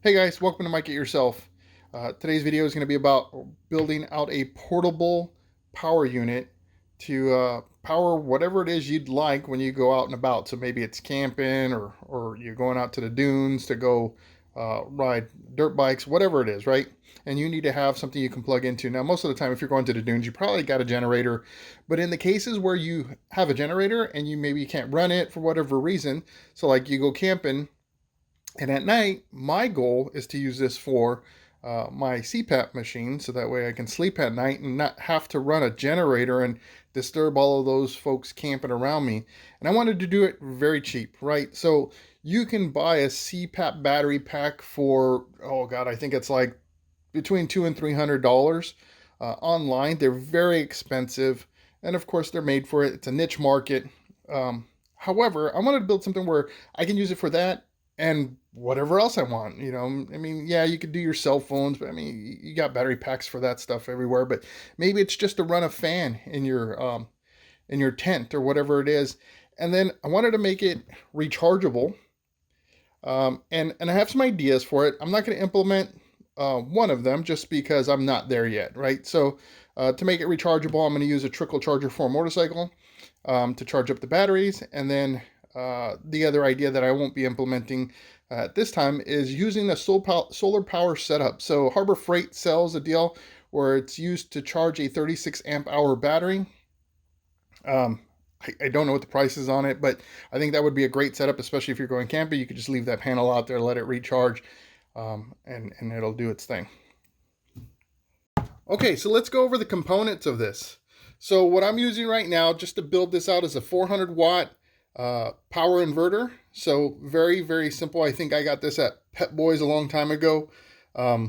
Hey guys, welcome to Mike It Yourself. Today's video is going to be about building out a portable power unit to power whatever it is you'd like when you go out and about. So maybe it's camping or you're going out to the dunes to go ride dirt bikes, whatever it is, right? And you need to have something you can plug into. Now, most of the time, if you're going to the dunes, you probably got a generator. But in the cases where you have a generator and you maybe can't run it for whatever reason, so like you go camping, and at night, my goal is to use this for my CPAP machine so that way I can sleep at night and not have to run a generator and disturb all of those folks camping around me. And I wanted to do it very cheap, right? So you can buy a CPAP battery pack for, oh God, I think it's like between $200 and $300 online. They're very expensive. And of course, they're made for it. It's a niche market. However, I wanted to build something where I can use it for that and whatever else I want. I mean, yeah, you could do your cell phones, but I mean, you got battery packs for that stuff everywhere. But maybe it's just to run a fan in your tent or whatever it is. And then I wanted to make it rechargeable. And I have some ideas for it. I'm not going to implement one of them just because I'm not there yet, right? So to make it rechargeable, I'm going to use a trickle charger for a motorcycle to charge up the batteries, and then the other idea that I won't be implementing at this time is using a solar power setup. So Harbor Freight sells a deal where it's used to charge a 36 amp hour battery. I don't know what the price is on it, but I think that would be a great setup, especially if you're going camping. You could just leave that panel out there, let it recharge, and it'll do its thing. Okay, so let's go over the components of this. So what I'm using right now, just to build this out, is a 400 watt power inverter. So very, very simple. I think I got this at Pet Boys a long time ago. I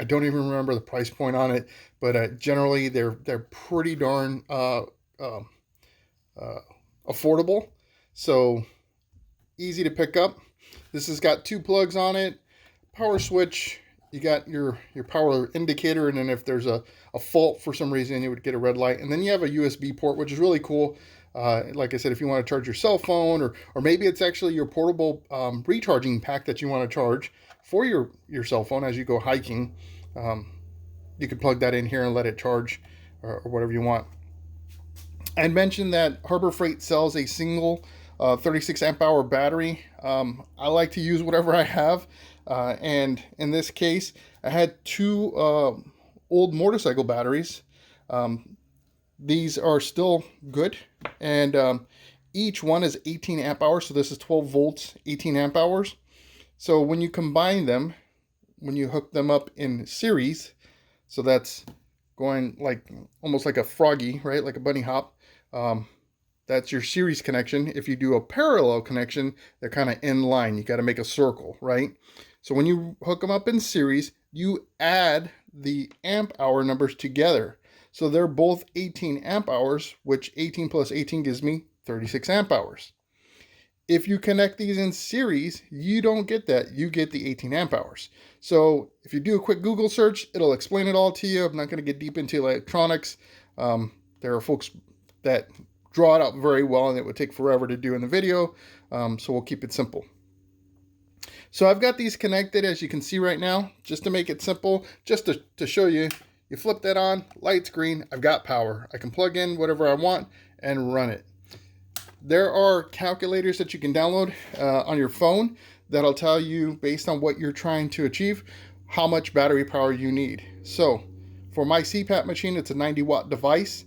don't even remember the price point on it, but generally they're pretty darn affordable. So easy to pick up. This has got two plugs on it, power switch. You got your power indicator, and then if there's a fault for some reason, you would get a red light. And then you have a USB port, which is really cool. Like I said, if you want to charge your cell phone, or maybe it's actually your portable recharging pack that you want to charge for your cell phone as you go hiking, you could plug that in here and let it charge or whatever you want. I mentioned that Harbor Freight sells a single 36 amp hour battery. I like to use whatever I have. And in this case, I had two old motorcycle batteries. These are still good, and each one is 18 amp hours. So this is 12 volts, 18 amp hours. So when you combine them, when you hook them up in series, so that's going like almost like a froggy, right? Like a bunny hop. That's your series connection. If you do a parallel connection, they're kind of in line. You got to make a circle, right? So when you hook them up in series, you add the amp hour numbers together. So they're both 18 amp hours, which 18 plus 18 gives me 36 amp hours. If you connect these in series, you don't get that. You get the 18 amp hours. So if you do a quick Google search, it'll explain it all to you. I'm not going to get deep into electronics. There are folks that draw it out very well, and it would take forever to do in the video. So we'll keep it simple. So I've got these connected, as you can see right now, just to make it simple, just to show you. You flip that on, light's green, I've got power. I can plug in whatever I want and run it. There are calculators that you can download on your phone that'll tell you, based on what you're trying to achieve, how much battery power you need. So for my CPAP machine, it's a 90 watt device.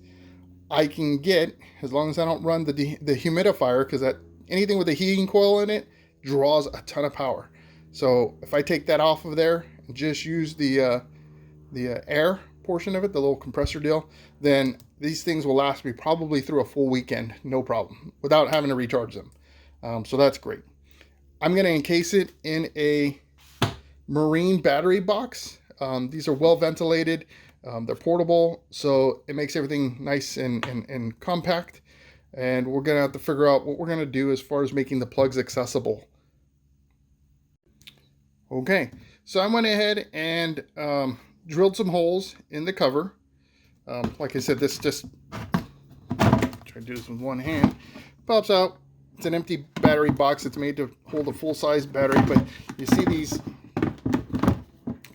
I can get, as long as I don't run the humidifier, because anything with a heating coil in it draws a ton of power. So if I take that off of there and just use the air portion of it, the little compressor deal, then these things will last me probably through a full weekend, no problem, without having to recharge them. So that's great. I'm going to encase it in a marine battery box. These are well ventilated. They're portable, so it makes everything nice and compact. And we're going to have to figure out what we're going to do as far as making the plugs accessible. Okay, so I went ahead and drilled some holes in the cover. Like I said, this just, try to do this with one hand, pops out it's an empty battery box. It's made to hold a full-size battery, but you see these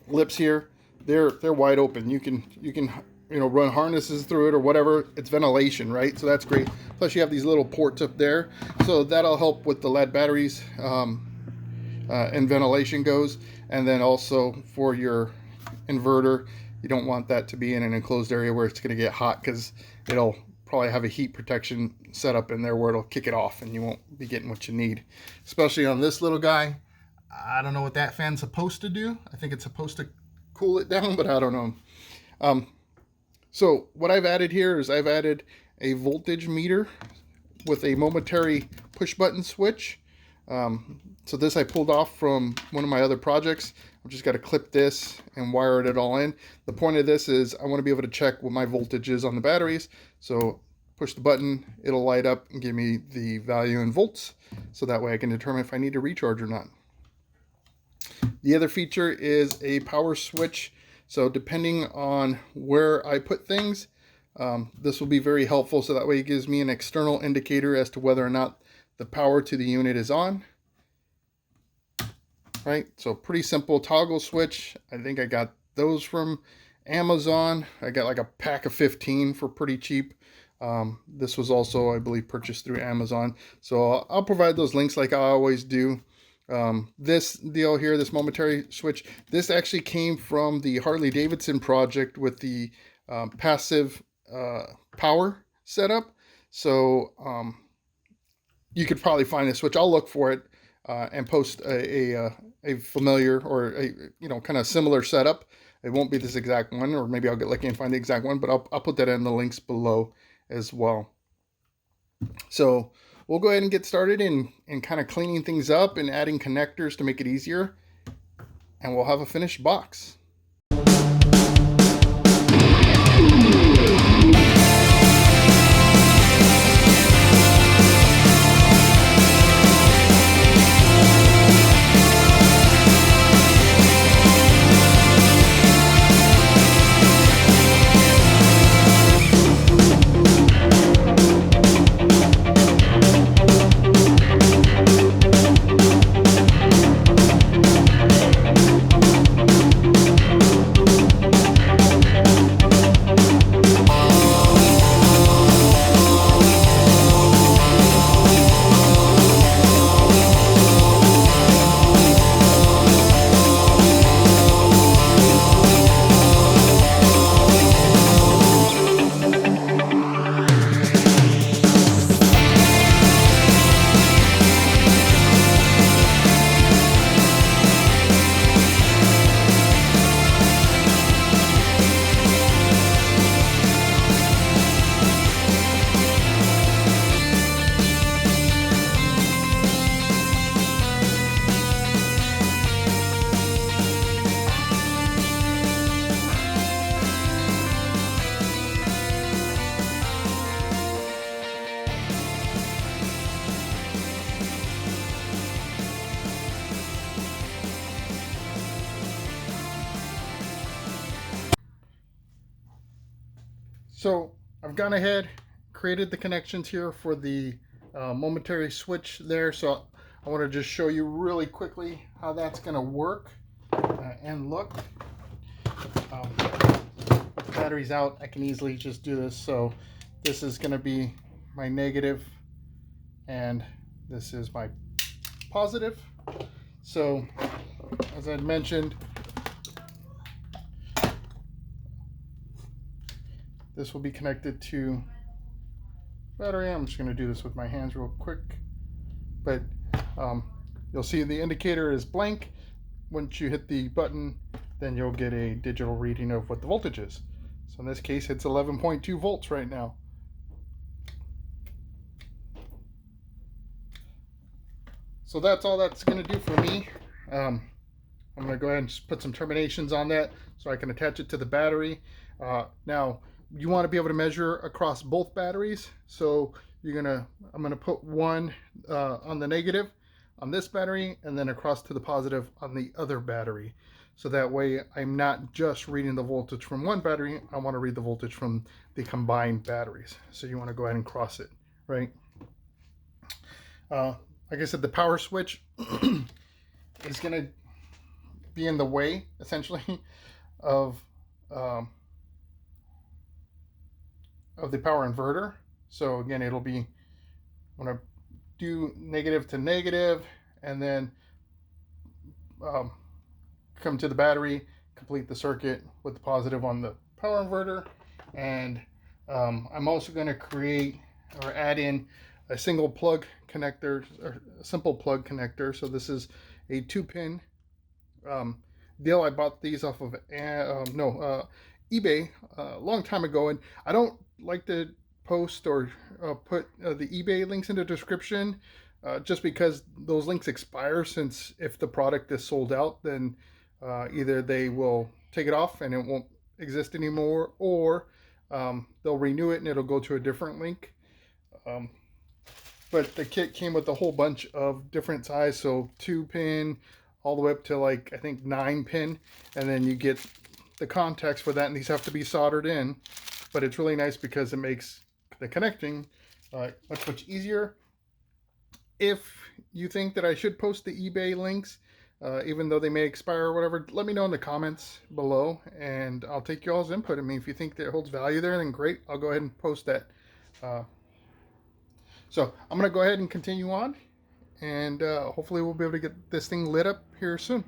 lips here, they're wide open. You can run harnesses through it or whatever. It's ventilation, right? So that's great. Plus you have these little ports up there, so that'll help with the lead batteries and ventilation goes. And then also for your inverter, you don't want that to be in an enclosed area where it's going to get hot, because it'll probably have a heat protection set up in there where it'll kick it off and you won't be getting what you need. Especially on this little guy. I don't know what that fan's supposed to do. I think it's supposed to cool it down, but I don't know. So what I've added here is I've added a voltage meter with a momentary push button switch. So this I pulled off from one of my other projects. I've just got to clip this and wire it all in. The point of this is I want to be able to check what my voltage is on the batteries. So push the button, it'll light up and give me the value in volts. So that way I can determine if I need to recharge or not. The other feature is a power switch. So depending on where I put things, this will be very helpful. So that way it gives me an external indicator as to whether or not the power to the unit is on. Right, so pretty simple toggle switch. I think I got those from Amazon. I got like a pack of 15 for pretty cheap. This was also, I believe, purchased through Amazon. So I'll provide those links like I always do. This deal here, this momentary switch, this actually came from the Harley Davidson project with the passive power setup. So you could probably find this switch. I'll look for it and post a familiar or a kind of similar setup. It won't be this exact one, or maybe I'll get lucky and find the exact one, but I'll put that in the links below as well. So we'll go ahead and get started in kind of cleaning things up and adding connectors to make it easier, and we'll have a finished box. So I've gone ahead, created the connections here for the momentary switch there. So I want to just show you really quickly how that's going to work and look. With the batteries out, I can easily just do this. So this is going to be my negative and this is my positive. So as I mentioned, this will be connected to battery. I'm just going to do this with my hands real quick, but you'll see the indicator is blank. Once you hit the button, then you'll get a digital reading of what the voltage is. So in this case, it's 11.2 volts right now. So that's all that's going to do for me. I'm going to go ahead and just put some terminations on that so I can attach it to the battery. Now, you want to be able to measure across both batteries. So I'm gonna put one on the negative on this battery and then across to the positive on the other battery. So that way I'm not just reading the voltage from one battery, I want to read the voltage from the combined batteries. So you want to go ahead and cross it, right? Like I said, the power switch is going to be in the way, essentially, of um, of the power inverter. So again, it'll be when I do negative to negative, and then um, come to the battery, complete the circuit with the positive on the power inverter. And I'm also going to create or add in a single plug connector, or a simple plug connector. So this is a 2-pin deal. I bought these off of eBay a long time ago, and I don't like to post or put the eBay links in the description just because those links expire. Since if the product is sold out, then either they will take it off and it won't exist anymore, or they'll renew it and it'll go to a different link. But the kit came with a whole bunch of different size, so 2-pin all the way up to like I think 9-pin, and then you get the contacts for that, and these have to be soldered in. But it's really nice because it makes the connecting much easier. If you think that I should post the eBay links, even though they may expire or whatever, let me know in the comments below, and I'll take y'all's input. I mean, if you think that it holds value there, then great, I'll go ahead and post that. So I'm going to go ahead and continue on, and hopefully we'll be able to get this thing lit up here soon.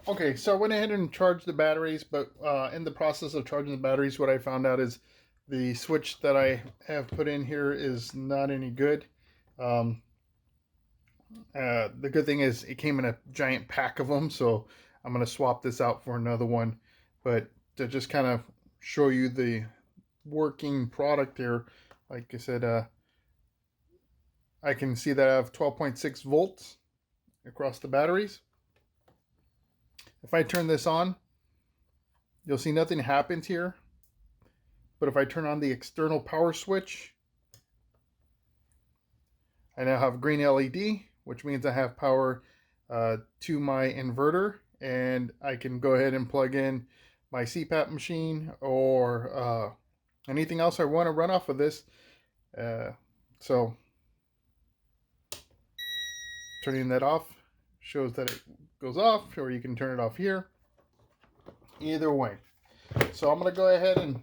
Okay, so I went ahead and charged the batteries, but in the process of charging the batteries, what I found out is the switch that I have put in here is not any good. The good thing is it came in a giant pack of them, so I'm going to swap this out for another one. But to just kind of show you the working product here, like I said, I can see that I have 12.6 volts across the batteries. If I turn this on, you'll see nothing happens here. But if I turn on the external power switch, I now have green LED, which means I have power to my inverter, and I can go ahead and plug in my CPAP machine or anything else I want to run off of this. So turning that off shows that it goes off, or you can turn it off here. Either way. So I'm going to go ahead and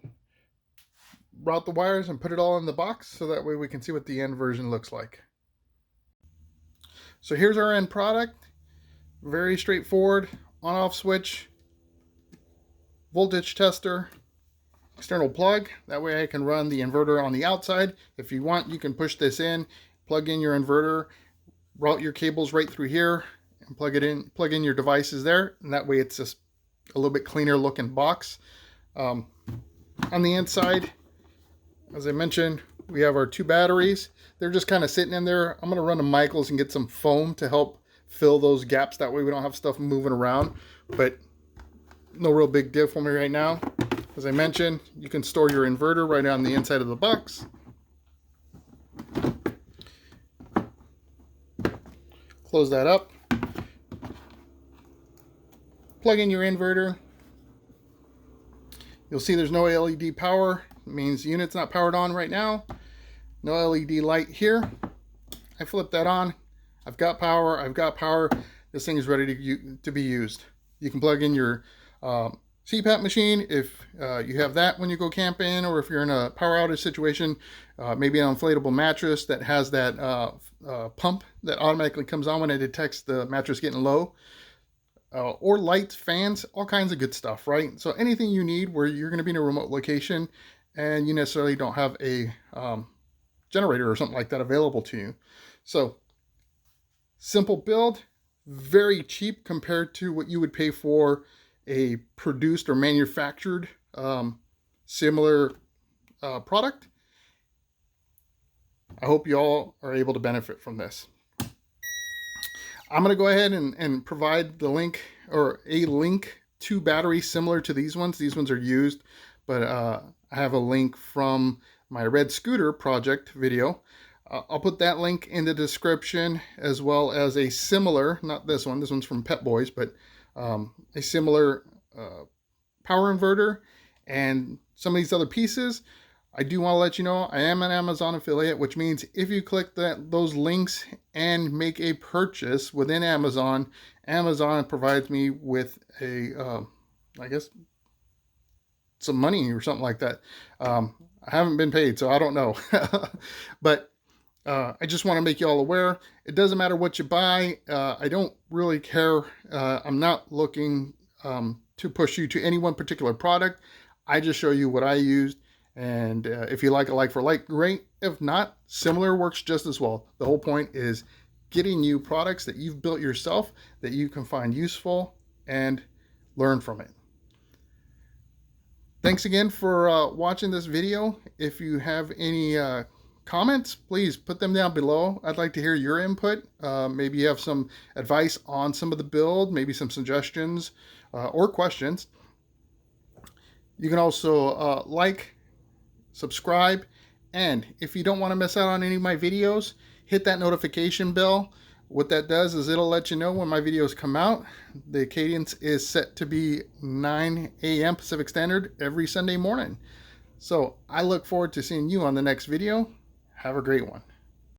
route the wires and put it all in the box so that way we can see what the end version looks like. So here's our end product. Very straightforward. On-off switch, voltage tester, external plug. That way I can run the inverter on the outside. If you want, you can push this in, plug in your inverter, route your cables right through here, and plug in your devices there, and that way it's just a little bit cleaner looking box. On the inside, as I mentioned, we have our 2 batteries. They're just kind of sitting in there. I'm going to run to Michael's and get some foam to help fill those gaps. That way we don't have stuff moving around, but no real big deal for me right now. As I mentioned, you can store your inverter right on the inside of the box. Close that up. Plug in your inverter. You'll see there's no LED power. It means the unit's not powered on right now. No LED light here. I flip that on. I've got power. I've got power. This thing is ready to be used. You can plug in your CPAP machine if you have that when you go camping, or if you're in a power outage situation, maybe an inflatable mattress that has that pump that automatically comes on when it detects the mattress getting low. Or lights, fans, all kinds of good stuff, right? So anything you need where you're going to be in a remote location and you necessarily don't have a generator or something like that available to you. So simple build, very cheap compared to what you would pay for a produced or manufactured similar product. I hope you all are able to benefit from this. I'm going to go ahead and provide the link, or a link to batteries similar to these ones. These ones are used, but I have a link from my red scooter project video. I'll put that link in the description, as well as a similar, not this one, this one's from Pet Boys, but a similar power inverter and some of these other pieces. I do want to let you know I am an Amazon affiliate, which means if you click those links and make a purchase within Amazon, Amazon provides me with a, I guess, some money or something like that. I haven't been paid, so I don't know. But I just want to make you all aware. It doesn't matter what you buy. I don't really care. I'm not looking to push you to any one particular product. I just show you what I used. And if you like a like for like, great. If not, similar works just as well. The whole point is getting you products that you've built yourself that you can find useful and learn from it. Thanks again for watching this video. If you have any comments, please put them down below. I'd like to hear your input. Maybe you have some advice on some of the build, maybe some suggestions or questions. You can also like, subscribe, and if you don't want to miss out on any of my videos, hit that notification bell. What that does is it'll let you know when my videos come out. The cadence is set to be 9 a.m. Pacific Standard every Sunday morning. So I look forward to seeing you on the next video. Have a great one.